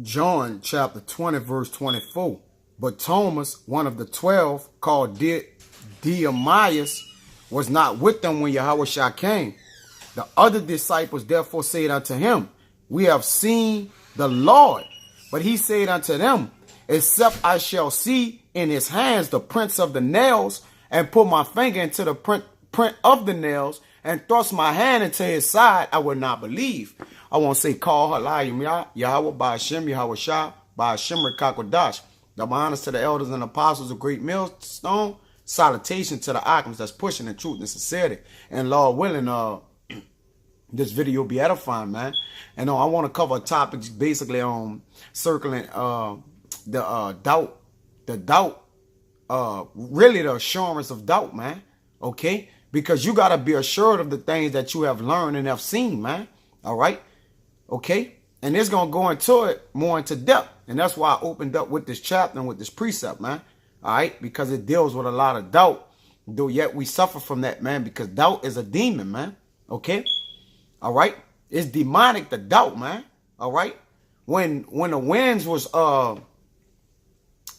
John chapter 20, verse 24. But Thomas, one of the 12, called Didymus, was not with them when Yahushua came. The other disciples therefore said unto him, We have seen the Lord. But he said unto them, Except I shall see in his hands the prints of the nails, and put my finger into the print of the nails, and thrust my hand into his side, I will not believe. I won't say call halayim Yahweh by Hashem Yahushua by Hashem Rekakodash. The honors to the elders and apostles of Great Millstone. Salutation to the Occams that's pushing in truth and sincerity. And Lord willing, this video will be edifying, man. And I want to cover topics basically on circling the doubt, really the assurance of doubt, man. Okay? Because you got to be assured of the things that you have learned and have seen, man. All right? Okay? And it's going to go into it more into depth. And that's why I opened up with this chapter and with this precept, man. All right? Because it deals with a lot of doubt. Though yet we suffer from that, man. Because doubt is a demon, man. Okay? All right? It's demonic, the doubt, man. All right? When the winds was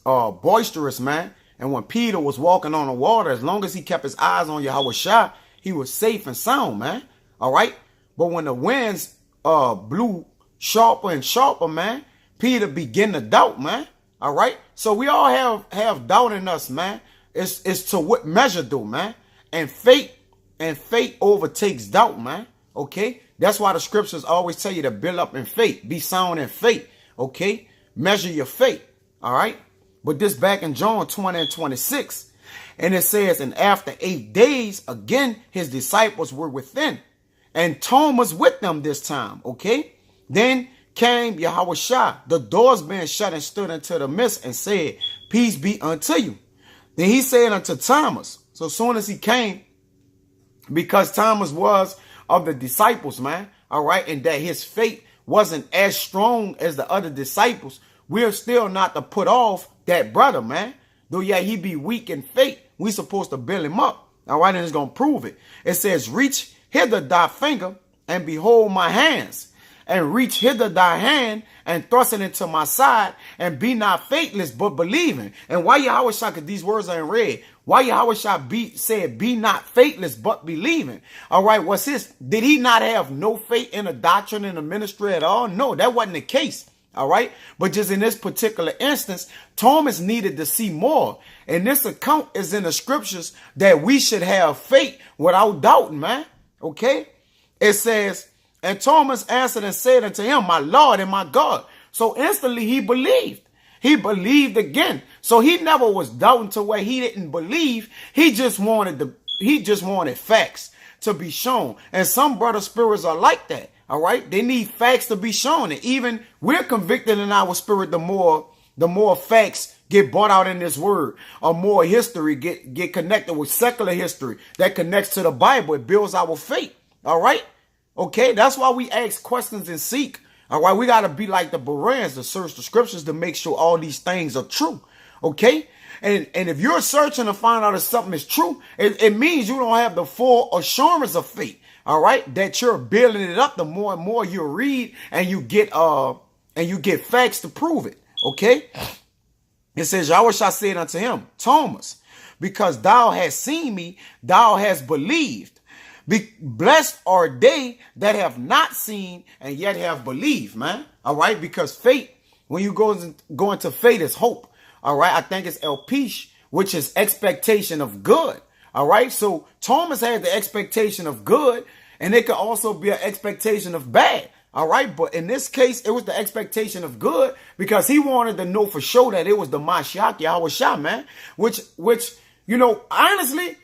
boisterous, man. And when Peter was walking on the water, as long as he kept his eyes on Yahushua, he was safe and sound, man. All right? But when the winds blew sharper and sharper, man, Peter began to doubt, man. All right? So we all have doubt in us, man. It's to what measure, though, man. And faith overtakes doubt, man. Okay? That's why the scriptures always tell you to build up in faith. Be sound in faith. Okay? Measure your faith. All right? But this back in John 20 and 26. And it says, and after 8 days, again, his disciples were within. And Thomas with them this time. Okay? Then came Yahushua, the doors being shut, and stood into the midst and said, Peace be unto you. Then he said unto Thomas, so soon as he came, because Thomas was of the disciples, man, all right, and that his faith wasn't as strong as the other disciples, we're still not to put off that brother, man. Though yeah, he be weak in faith, we supposed to build him up, all right, and it's going to prove it. It says, reach hither thy finger, and behold my hands. And reach hither thy hand, and thrust it into my side, and be not faithless, but believing. And why Yahushua, because these words are in red, why Yahushua said, be not faithless, but believing. All right, what's this? Did he not have no faith in the doctrine and the ministry at all? No, that wasn't the case. All right, but just in this particular instance, Thomas needed to see more. And this account is in the scriptures that we should have faith without doubting, man. Okay, it says, and Thomas answered and said unto him, My Lord and my God. So instantly he believed. He believed again. So he never was doubting to where he didn't believe. He just wanted facts to be shown. And some brother spirits are like that. All right. They need facts to be shown. And even we're convicted in our spirit, the more facts get brought out in this word, or more history get connected with secular history that connects to the Bible. It builds our faith. All right. Okay, that's why we ask questions and seek. All right, we got to be like the Bereans to search the scriptures to make sure all these things are true. Okay, and if you're searching to find out if something is true, it means you don't have the full assurance of faith. All right, that you're building it up. The more and more you read and you get facts to prove it. Okay, it says Yahushua said unto him, Thomas, because thou hast seen me, thou hast believed. Blessed are they that have not seen and yet have believed, man. All right, because faith, when you go into faith, is hope. All right, I think it's elpish, which is expectation of good. All right, so Thomas had the expectation of good, and it could also be an expectation of bad. All right, but in this case, it was the expectation of good because he wanted to know for sure that it was the Mashiach Yahushua, man. Which honestly,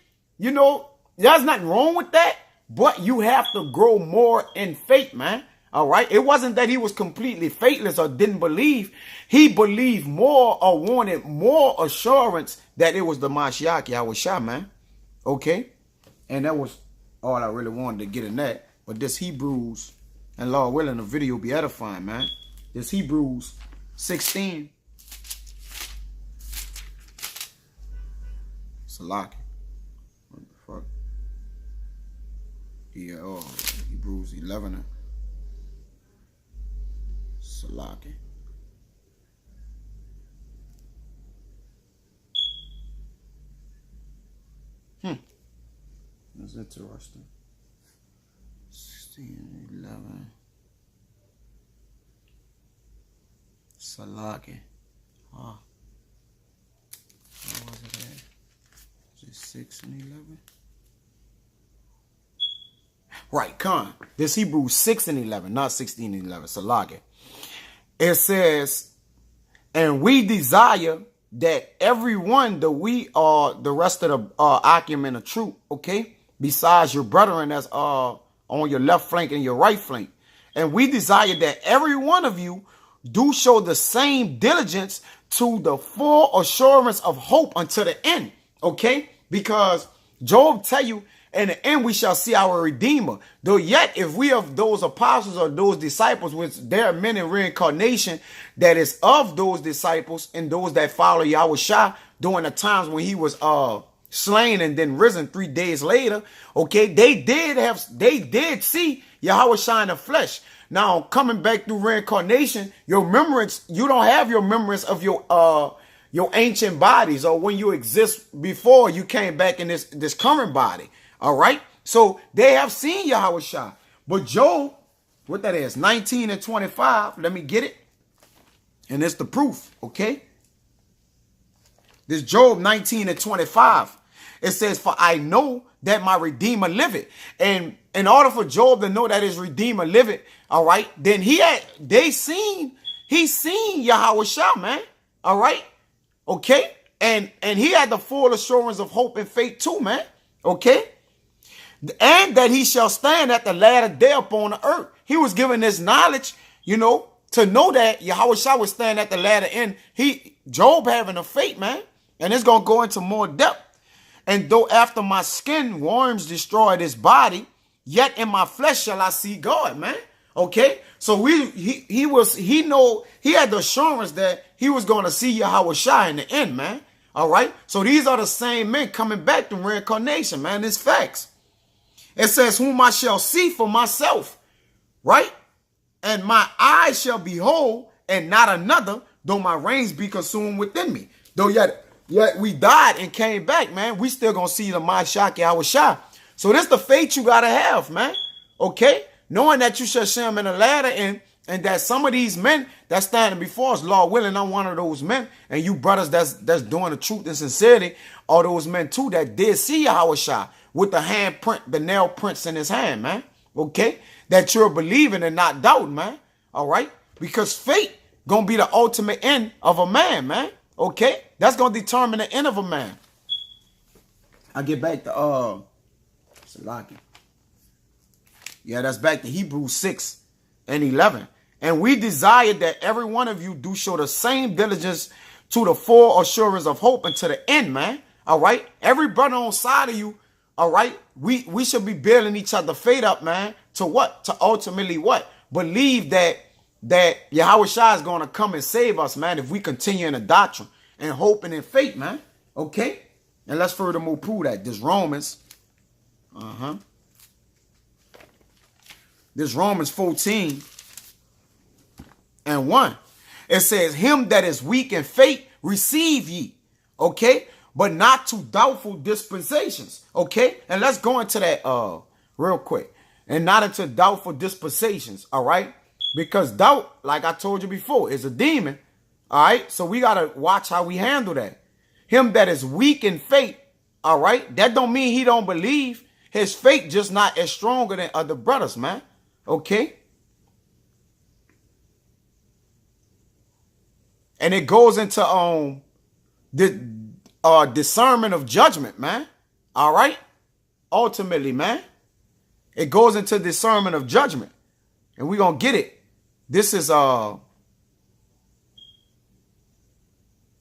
there's nothing wrong with that, but you have to grow more in faith, man. All right. It wasn't that he was completely faithless or didn't believe. He believed more or wanted more assurance that it was the Mashiach Yahushua, man. Okay. And that was all I really wanted to get in that. But this Hebrews, and Lord willing, the video will be edifying, man. This Hebrews 16. Salaki. What the fuck? Yeah, Hebrews 11. Salaki. That's interesting. 16, 11. Salaki. Ah. What was it at? Is it 6 and 11? Right, Con. This Hebrews 6 and 11, not 16 and 11. Salaki. It says, and we desire that everyone that we are the rest of the argument of truth, okay? Besides your brethren that's on your left flank and your right flank. And we desire that every one of you do show the same diligence to the full assurance of hope until the end, okay? Because Job tell you, in the end we shall see our Redeemer. Though yet, if we of those apostles or those disciples, which there are many reincarnation that is of those disciples and those that follow Yahushua during the times when he was slain and then risen 3 days later, okay, they did see Yahushua in the flesh. Now, coming back through reincarnation, your remembrance, you don't have your remembrance of your ancient bodies or when you exist before you came back in this current body. All right. So they have seen Yahushua. But Job, what that is, 19 and 25. Let me get it. And it's the proof. Okay. This Job 19 and 25. It says, for I know that my Redeemer liveth. And in order for Job to know that his Redeemer liveth, all right, then he seen Yahushua, man. All right. Okay. And he had the full assurance of hope and faith too, man. Okay. And that he shall stand at the latter day upon the earth. He was given this knowledge, you know, to know that Yahushua would stand at the latter end. Job having a faith, man. And it's going to go into more depth. And though after my skin worms destroyed his body, yet in my flesh shall I see God, man. Okay. So he had the assurance that he was going to see Yahushua in the end, man. All right. So these are the same men coming back to reincarnation, man. It's facts. It says, whom I shall see for myself, right? And my eyes shall behold, and not another, though my reins be consumed within me. Though yet we died and came back, man, we still gonna see the Mashiach Yahushua. So this the faith you gotta have, man. Okay? Knowing that you shall share him in the ladder, and that some of these men that's standing before us, Lord willing, I'm one of those men. And you brothers that's doing the truth and sincerity are those men too that did see Yahushua with the handprint, the nail prints in his hand, man. Okay? That you're believing and not doubting, man. All right? Because faith gonna be the ultimate end of a man, man. Okay? That's gonna determine the end of a man. I get back to Salaki. Yeah, that's back to Hebrews 6 and 11. And we desire that every one of you do show the same diligence to the full assurance of hope until the end, man. All right? Every brother on side of you, all right? We should be building each other faith up, man. To what? To ultimately what? Believe that Yahushua is going to come and save us, man, if we continue in the doctrine and hope and in faith, man. Okay? And let's furthermore prove that. This Romans. This Romans 14 and 1. It says, him that is weak in faith, receive ye. Okay? But not to doubtful dispensations. Okay? And let's go into that real quick. And not into doubtful dispensations. All right? Because doubt, like I told you before, is a demon. All right? So we got to watch how we handle that. Him that is weak in faith. All right? That don't mean he don't believe. His faith just not as stronger than other brothers, man. Okay? And it goes into the discernment of judgment, man. All right? Ultimately, man. It goes into discernment of judgment. And we're going to get it. This is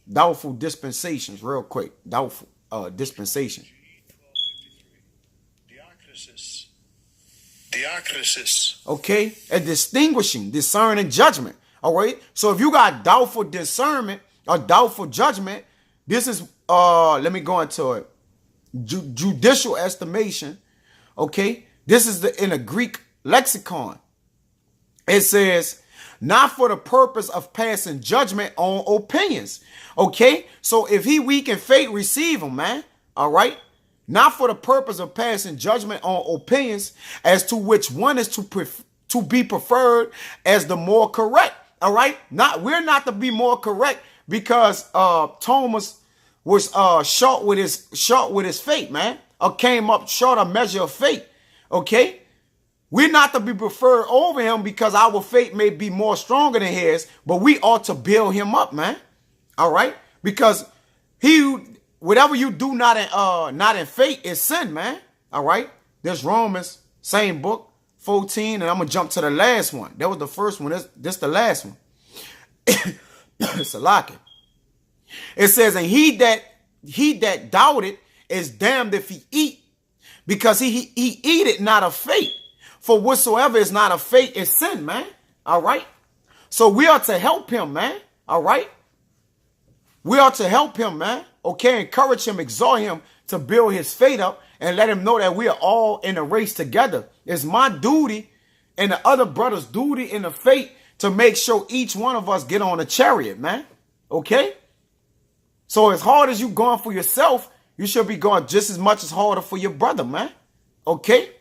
doubtful dispensations, real quick. Doubtful dispensation. Diacrisis. Okay? A distinguishing, discerning judgment. All right? So if you got doubtful discernment or doubtful judgment, this is, let me go into it. Judicial estimation. Okay? This is in a Greek lexicon. It says, not for the purpose of passing judgment on opinions. Okay? So if he weak in faith, receive him, man. All right? not for the purpose of passing judgment on opinions as to which one is to be preferred as the more correct. All right, we're not to be more correct because Thomas was short with his faith, man, or came up short a measure of faith. Okay, we're not to be preferred over him because our faith may be more stronger than his, but we ought to build him up, man. All right, because whatever you do not in faith is sin, man. All right, there's Romans, same book, 14, and I'm gonna jump to the last one. That was the first one. This the last one. It's a locket. It says, and he that doubted is damned if he eat, because he eat it not of faith. For whatsoever is not of faith is sin, man. All right. So we are to help him, man. All right. We are to help him, man. Okay. Encourage him, exhort him to build his faith up and let him know that we are all in a race together. It's my duty and the other brother's duty in the faith to make sure each one of us get on a chariot, man. Okay. So as hard as you going for yourself, you should be going just as much as harder for your brother, man. Okay.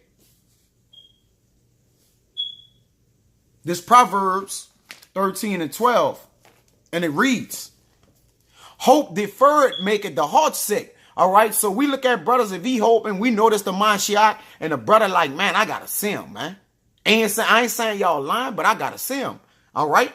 This Proverbs 13 and 12. And it reads, hope deferred maketh the heart sick. All right. So we look at brothers, if he hoping, we notice the mind shot, and the brother like, man, I got to see him, man. I ain't saying y'all lying, but I got to see him. All right.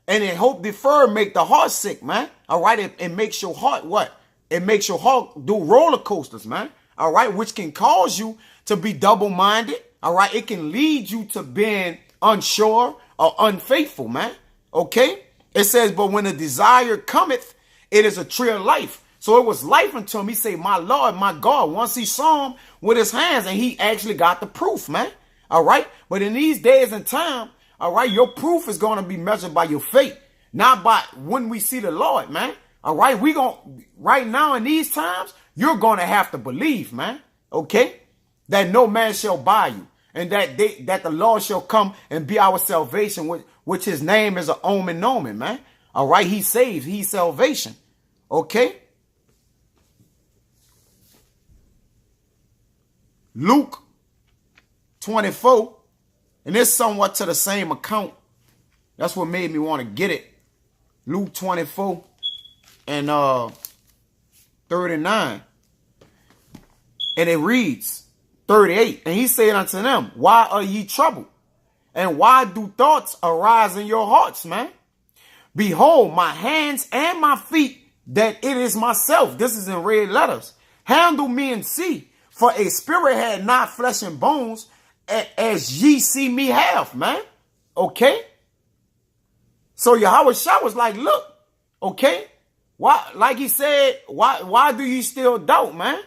And then hope deferred make the heart sick, man. All right. It makes your heart what? It makes your heart do roller coasters, man. All right. Which can cause you to be double-minded. All right. It can lead you to being unsure or unfaithful, man. Okay. It says, but when a desire cometh, it is a tree of life. So it was life unto him. He say, my Lord, my God, once he saw him with his hands, and he actually got the proof, man. All right. But in these days and time, all right, your proof is going to be measured by your faith, not by when we see the Lord, man. All right. Right now in these times, you're going to have to believe, man. Okay. That no man shall buy you, and that the Lord shall come and be our salvation, which his name is a omen nomen, man. All right. He saves. He's salvation. Okay. Luke 24, and it's somewhat to the same account. That's what made me want to get it. Luke 24 and 39. And it reads 38. And he said unto them, why are ye troubled? And why do thoughts arise in your hearts, man? Behold, my hands and my feet, that it is myself. This is in red letters. Handle me and see. For a spirit had not flesh and bones, as ye see me have, man. Okay. So Yahweh Shah was like, look, okay. Why, like he said, why do you still doubt, man?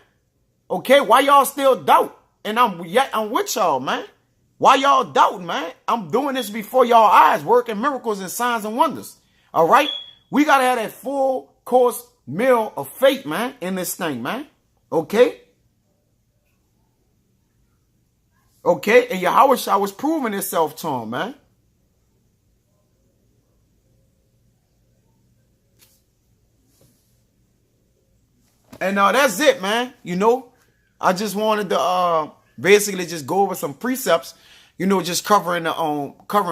Okay. Why y'all still doubt? And I'm with y'all, man. Why y'all doubt, man? I'm doing this before y'all eyes, working miracles and signs and wonders. All right. We got to have that full course meal of faith, man, in this thing, man. Okay. Okay, and Yahweh Shah was proving itself to him, man. And that's it, man. You know, I just wanted to basically just go over some precepts, you know, just covering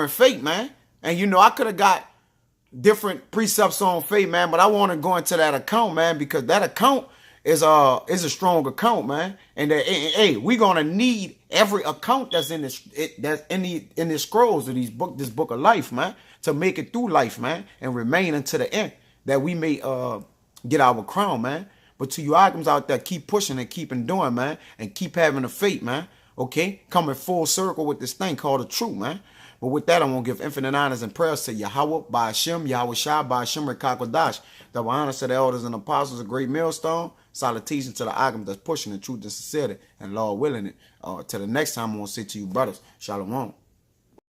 faith, man. And you know, I could have got different precepts on faith, man, but I want to go into that account, man, because that account is a strong account, man. And hey, we're gonna need every account that's in this scrolls of this book of life, man, to make it through life, man, and remain unto the end, that we may get our crown, man. But to you items out there, keep pushing and keep doing, man, and keep having the faith, man. Okay, coming full circle with this thing called the truth, man. But with that, I'm going to give infinite honors and prayers to Yahweh, by Hashem, Yahweh Shai, by Hashem, Rekakwadash. Double honors to the elders and apostles, a great millstone. Salutation to the Agam that's pushing the truth and sincerity. And Lord willing it. Till the next time, I'm going to say to you, brothers, Shalom.